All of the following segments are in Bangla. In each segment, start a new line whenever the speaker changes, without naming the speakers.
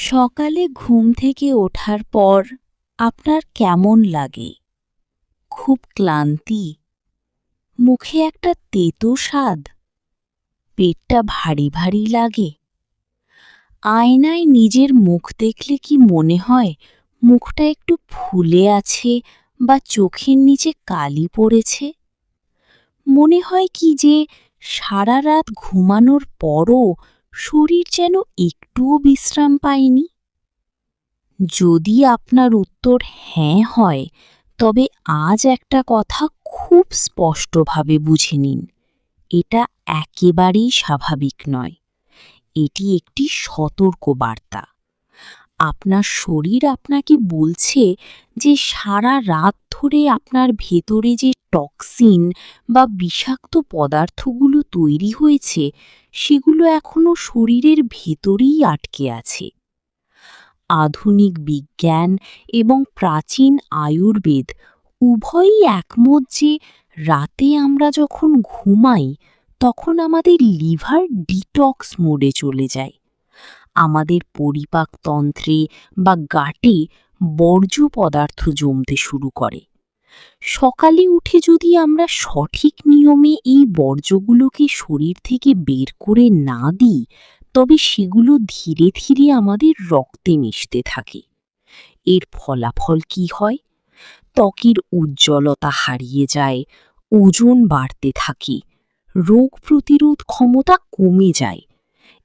সকালে ঘুম থেকে ওঠার পর আপনার কেমন লাগে? খুব ক্লান্তি, মুখে একটা তেতো স্বাদ, পেটটা ভারী ভারী লাগে। আয়নায় নিজের মুখ দেখলে কি মনে হয় মুখটা একটু ফুলে আছে বা চোখের নিচে কালি পড়েছে? মনে হয় কি যে সারা রাত ঘুমানোর পরও শরীর যেন একটুও বিশ্রাম পায়নি? যদি আপনার উত্তর হ্যাঁ হয়, তবে আজ একটা কথা খুব স্পষ্টভাবে বুঝে নিন। এটা একেবারেই স্বাভাবিক নয়। এটি একটি সতর্ক বার্তা। আপনার শরীর আপনাকে বলছে যে সারা রাত ধরে আপনার ভেতরে যে টক্সিন বা বিষাক্ত পদার্থগুলো তৈরি হয়েছে, সেগুলো এখনো শরীরের ভেতরেই আটকে আছে। আধুনিক বিজ্ঞান এবং প্রাচীন আয়ুর্বেদ উভয়ই একমত যে রাতে আমরা যখন ঘুমাই তখন আমাদের লিভার ডিটক্স মোডে চলে যায়। আমাদের পরিপাকতন্ত্রে বা গাটে বর্জ্য পদার্থ জমতে শুরু করে। সকালে উঠে যদি আমরা সঠিক নিয়মে এই বর্জ্যগুলোকে শরীর থেকে বের করে না দিই, তবে সেগুলো ধীরে ধীরে আমাদের রক্তে মিশতে থাকে। এর ফলাফল কি হয়? ত্বকের উজ্জ্বলতা হারিয়ে যায়, ওজন বাড়তে থাকে, রোগ প্রতিরোধ ক্ষমতা কমে যায়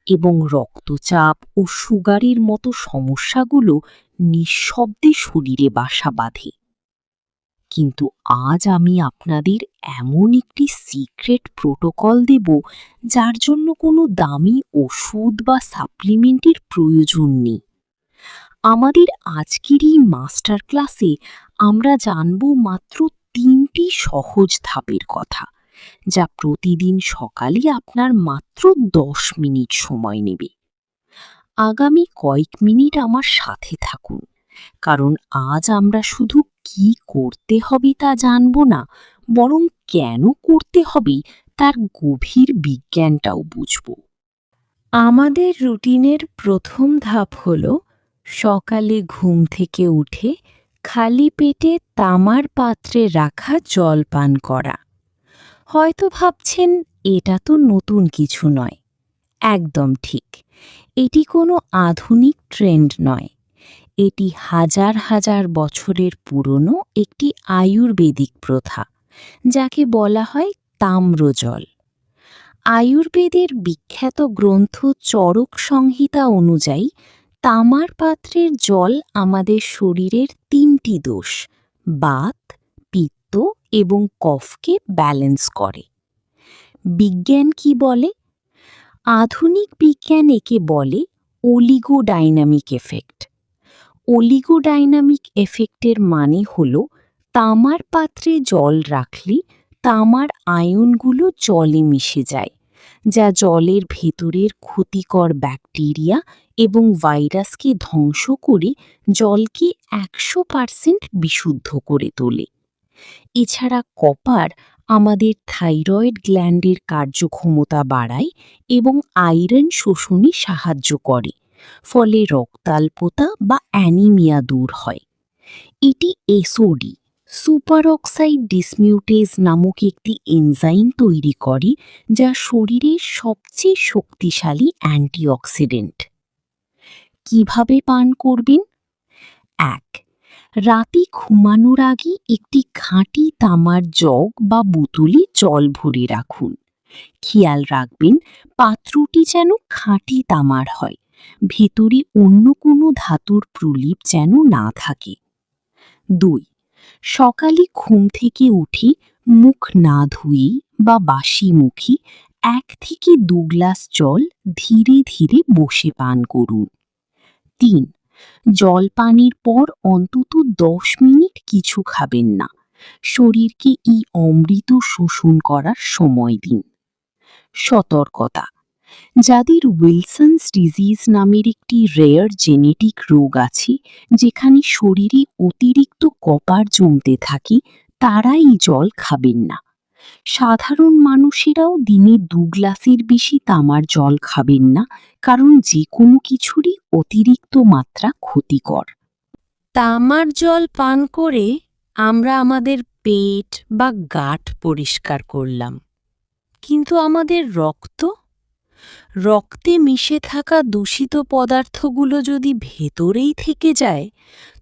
এবং রক্তচাপ ও সুগারের মতো সমস্যাগুলো নিঃশব্দে শরীরে বাসা বাঁধে। কিন্তু আজ আমি আপনাদের এমন একটি সিক্রেট প্রোটোকল দেব, যার জন্য কোনো দামি ওষুধ বা সাপ্লিমেন্টের প্রয়োজন নেই। আমাদের আজকের এই মাস্টার ক্লাসে আমরা জানব মাত্র ৩টি সহজ ধাপের কথা, যা প্রতিদিন সকালে আপনার মাত্র ১০ মিনিট সময় নেবে। আগামী কয়েক মিনিট আমার সাথে থাকুন, কারণ আজ আমরা শুধু কি করতে হবে তা জানব না, বরং কেন করতে হবে তার গভীর বিজ্ঞানটাও বুঝব। আমাদের রুটিনের প্রথম ধাপ হল সকালে ঘুম থেকে উঠে খালি পেটে তামার পাত্রে রাখা জল পান করা। হয়তো ভাবছেন এটা তো নতুন কিছু নয়। একদম ঠিক। এটি কোনো আধুনিক ট্রেন্ড নয়। এটি হাজার হাজার বছরের পুরনো একটি আয়ুর্বেদিক প্রথা, যাকে বলা হয় তাম্রজল। আয়ুর্বেদের বিখ্যাত গ্রন্থ চরক সংহিতা অনুযায়ী তামার পাত্রের জল আমাদের শরীরের ৩টি দোষ, বাত, পিত্ত এবং কফকে ব্যালেন্স করে। বিজ্ঞান কি বলে? আধুনিক বিজ্ঞান একে বলে অলিগোডাইনামিক এফেক্ট। অলিগোডাইনামিক এফেক্টের মানে হল তামার পাত্রে জল রাখলে তামার আয়নগুলো জলে মিশে যায়, যা জলের ভেতরের ক্ষতিকর ব্যাকটেরিয়া এবং ভাইরাসকে ধ্বংস করে জলকে ১০০% বিশুদ্ধ করে তোলে। এছাড়া কপার আমাদের থাইরয়েড গ্ল্যান্ডের কার্যক্ষমতা বাড়ায় এবং আয়রন শোষণে সাহায্য করে, ফলে রক্তাল্পতা বা অ্যানিমিয়া দূর হয়। এটি এসওডি, সুপার অক্সাইড ডিসমিউটেজ নামক একটি এনজাইম তৈরি করে, যা শরীরের সবচেয়ে শক্তিশালী অ্যান্টিঅক্সিডেন্ট। কিভাবে পান করবেন? ১. রাতে ঘুমানোর আগে একটি খাঁটি তামার জগ বা বোতলে জল ভরে রাখুন। খেয়াল রাখবেন পাত্রটি যেন খাঁটি তামার হয়, ভেতরে অন্য কোনো ধাতুর প্রলেপ যেন না থাকে। ২. সকালে ঘুম থেকে উঠে মুখ না ধুয়ে বা বাসি মুখে ১ থেকে ২ গ্লাস জল ধীরে ধীরে বসে পান করুন। ৩. জল পানের পর অন্তত ১০ মিনিট কিছু খাবেন না। শরীরকে এই অমৃত শোষণ করার সময় দিন। সতর্কতা: যাদের উইলসনস ডিজিজ নামের একটি রেয়ার জেনেটিক রোগ আছে, যেখানে শরীরে অতিরিক্ত কপার জমতে থাকে, তারা এই জল খাবেন না। সাধারণ মানুষেরাও দিনে 2 গ্লাসের বেশি তামার জল খাবেন না, কারণ যে কোনো কিছুরই অতিরিক্ত মাত্রা ক্ষতিকর। তামার জল পান করে আমরা আমাদের পেট বা গাট পরিষ্কার করলাম, কিন্তু আমাদের রক্তে মিশে থাকা দূষিত পদার্থগুলো যদি ভেতরেই থেকে যায়,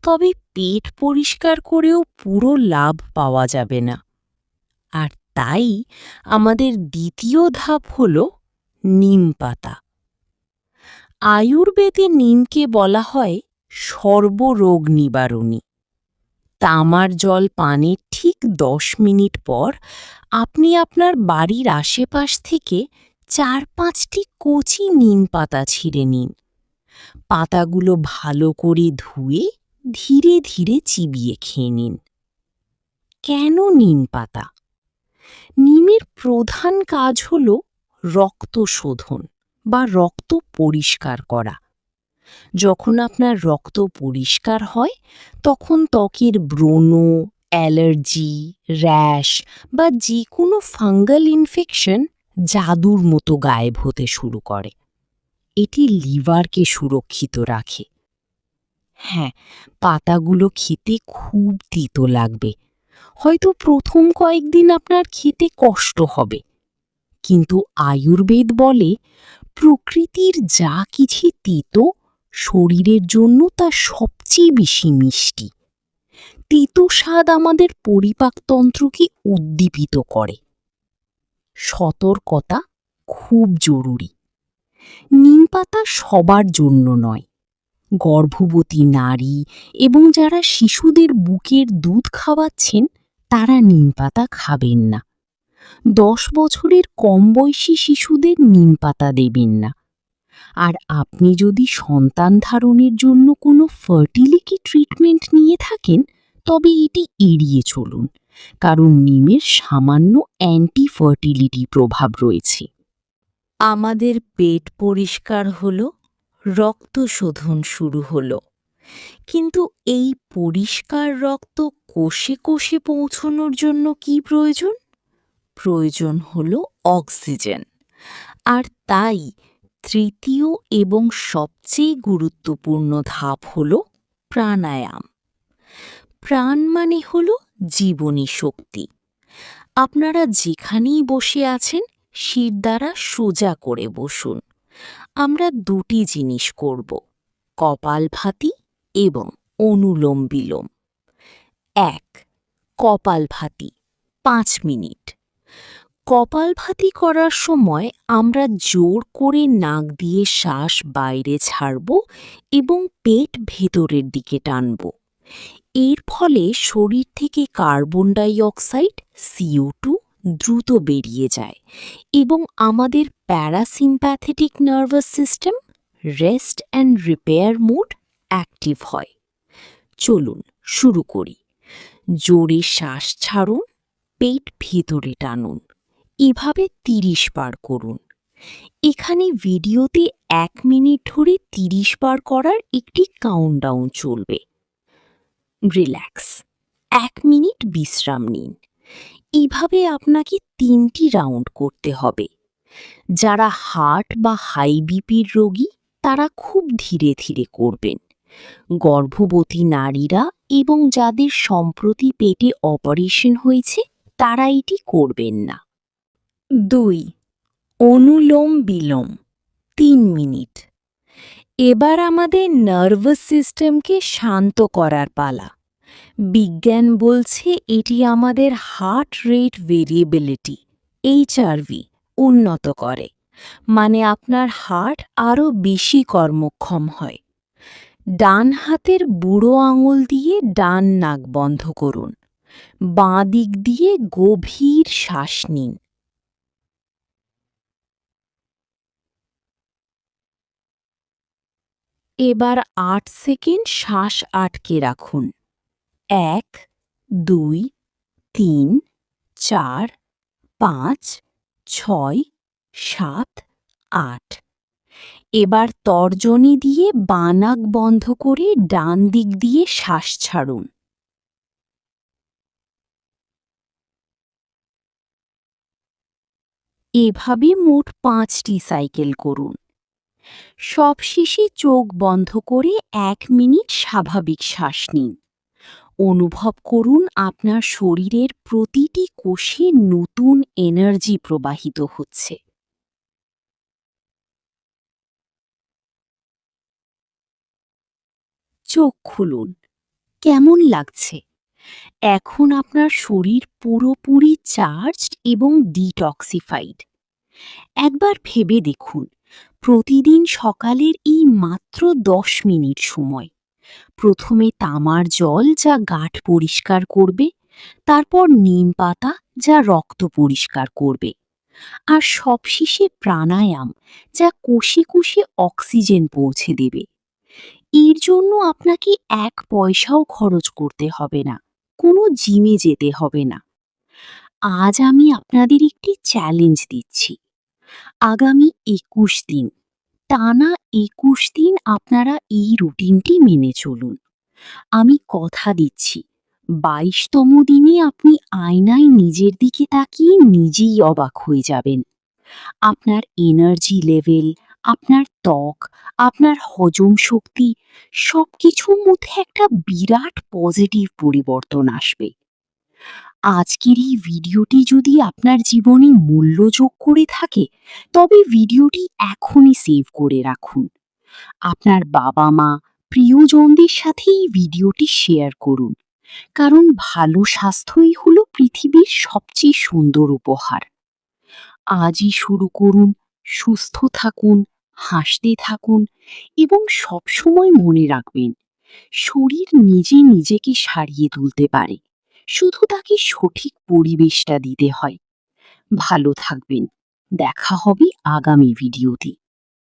তবে পেট পরিষ্কার করেও পুরো লাভ পাওয়া যাবে না। আর তাই আমাদের দ্বিতীয় ধাপ হল নিম পাতা। আয়ুর্বেদে নিমকে বলা হয় সর্বরোগ নিবারণী। তামার জল পানের ঠিক 10 মিনিট পর আপনি আপনার বাড়ির আশেপাশ থেকে 4-5টি কচি নিম পাতা ছিঁড়ে নিন। পাতাগুলো ভালো করে ধুয়ে ধীরে ধীরে চিবিয়ে খেয়ে নিন। কেন নিম পাতা? নিমের প্রধান কাজ হল রক্ত শোধন বা রক্ত পরিষ্কার করা। যখন আপনার রক্ত পরিষ্কার হয়, তখন ত্বকের ব্রণ, অ্যালার্জি, র্যাশ বা যে কোনো ফাঙ্গাল ইনফেকশন জাদুর মতো গায়েব হতে শুরু করে। এটি লিভারকে সুরক্ষিত রাখে। হ্যাঁ, পাতাগুলো খেতে খুব তিতো লাগবে। হয়তো প্রথম কয়েকদিন আপনার খেতে কষ্ট হবে, কিন্তু আয়ুর্বেদ বলে প্রকৃতির যা কিছু তিতো শরীরের জন্য তা সবচেয়ে বেশি মিষ্টি। তিতো স্বাদ আমাদের পরিপাকতন্ত্রকে উদ্দীপিত করে। সতর্কতা খুব জরুরি। নিম পাতা সবার জন্য নয়। গর্ভবতী নারী এবং যারা শিশুদের বুকের দুধ খাওয়াচ্ছেন, তারা নিম পাতা খাবেন না। 10 বছরের কম বয়সী শিশুদের নিম পাতা দেবেন না। আর আপনি যদি সন্তান ধারণের জন্য কোনো ফার্টিলিটি ট্রিটমেন্ট নিয়ে থাকেন, তবে এটি এড়িয়ে চলুন, কারণ নিমের সামান্য অ্যান্টি ফার্টিলিটি প্রভাব রয়েছে। আমাদের পেট পরিষ্কার হলো, রক্ত শোধন শুরু হলো। কিন্তু এই পরিষ্কার রক্ত কোষে কোষে পৌঁছানোর জন্য কি প্রয়োজন? প্রয়োজন হল অক্সিজেন। আর তাই তৃতীয় এবং সবচেয়ে গুরুত্বপূর্ণ ধাপ হল প্রাণায়াম। প্রাণ মানে হল জীবনী শক্তি। আপনারা যেখানেই বসে আছেন, শিরদাঁড়া সোজা করে বসুন। আমরা 2টি জিনিস করব, কপালভাতি এবং অনুলোম বিলোম। 1. কপালভাতি 5 মিনিট। কপালভাতি করার সময় আমরা জোর করে নাক দিয়ে শ্বাস বাইরে ছাড়ব এবং পেট ভেতরের দিকে টানব। এর ফলে শরীর থেকে কার্বন ডাই অক্সাইড CO2 দ্রুত বেরিয়ে যায় এবং আমাদের parasympathetic nervous system rest and repair mode active হয়। চলুন শুরু করি। জোরে শ্বাস ছাড়ুন, পেট ভেতরে টানুন। এভাবে 30 বার করুন। এখানে ভিডিওতে 1 মিনিট ধরে 30 বার করার একটি কাউন্টডাউন চলবে। রিল্যাক্স, 1 মিনিট বিশ্রাম নিন। এভাবে আপনাকে 3টি রাউন্ড করতে হবে। যারা হার্ট বা হাই বিপির রোগী, তারা খুব ধীরে ধীরে করবেন। গর্ভবতী নারীরা এবং যাদের সম্প্রতি পেটে অপারেশন হয়েছে, তারা এটি করবেন না। 2. অনুলোম বিলোম 3 মিনিট। এবার আমাদের নার্ভাস সিস্টেমকে শান্ত করার পালা। বিজ্ঞান বলছে এটি আমাদের হার্ট রেট ভেরিয়েবিলিটি HRV উন্নত করে, মানে আপনার হার্ট আরও বেশি কর্মক্ষম হয়। ডান হাতের বুড়ো আঙুল দিয়ে ডান নাক বন্ধ করুন। বাঁ দিক দিয়ে গভীর শ্বাস নিন। এবার 8 সেকেন্ড শ্বাস আটকে রাখুন। 1, 2, 3, 4, 5, 6, 7, 8। এবার তর্জনী দিয়ে বাঁ নাক বন্ধ করে ডান দিক দিয়ে শ্বাস ছাড়ুন। এভাবে মোট 5টি সাইকেল করুন। সবশেষে চোখ বন্ধ করে 1 মিনিট স্বাভাবিক শ্বাস নিন। অনুভব করুন আপনার শরীরের প্রতিটি কোষে নতুন এনার্জি প্রবাহিত হচ্ছে। চোখ খুলুন। কেমন লাগছে? এখন আপনার শরীর পুরোপুরি চার্জড এবং ডিটক্সিফাইড। একবার ভেবে দেখুন, প্রতিদিন সকালের এই মাত্র 10 মিনিট সময়, প্রথমে তামার জল যা গাঁট পরিষ্কার করবে, তারপর নিম পাতা যা রক্ত পরিষ্কার করবে, আর সবশেষে প্রাণায়াম যা কোষে কোষে অক্সিজেন পৌঁছে দেবে। এর জন্য আপনাকে 1 পয়সাও খরচ করতে হবে না, কোনো জিমে যেতে হবে না। আজ আমি আপনাদের একটি চ্যালেঞ্জ দিচ্ছি। আগামী 21 দিন, টানা 21 দিন আপনারা এই রুটিনটি মেনে চলুন। আমি কথা দিচ্ছি, 22তম দিনে আপনি আয়নায় নিজের দিকে তাকিয়ে নিজেই অবাক হয়ে যাবেন। আপনার এনার্জি লেভেল, আপনার ত্বক, আপনার হজম শক্তি, সবকিছুর মধ্যে একটা বিরাট পজিটিভ পরিবর্তন আসবে। আজকের এই ভিডিওটি যদি আপনার জীবনে মূল্য যোগ করে থাকে, তবে ভিডিওটি এখনই সেভ করে রাখুন। আপনার বাবা-মা, প্রিয়জনদের সাথে এই ভিডিওটি শেয়ার করুন। কারণ ভালো স্বাস্থ্যই হলো পৃথিবীর সবচেয়ে সুন্দর উপহার। আজই শুরু করুন, সুস্থ থাকুন, হাসতে থাকুন এবং সবসময় মনে রাখবেন, শরীর নিজে নিজেকে সারিয়ে তুলতে পারে, শুধু তাকে সঠিক পরিবেশটা দিতে হয়। ভালো থাকবেন। দেখা হবে আগামী ভিডিওতে।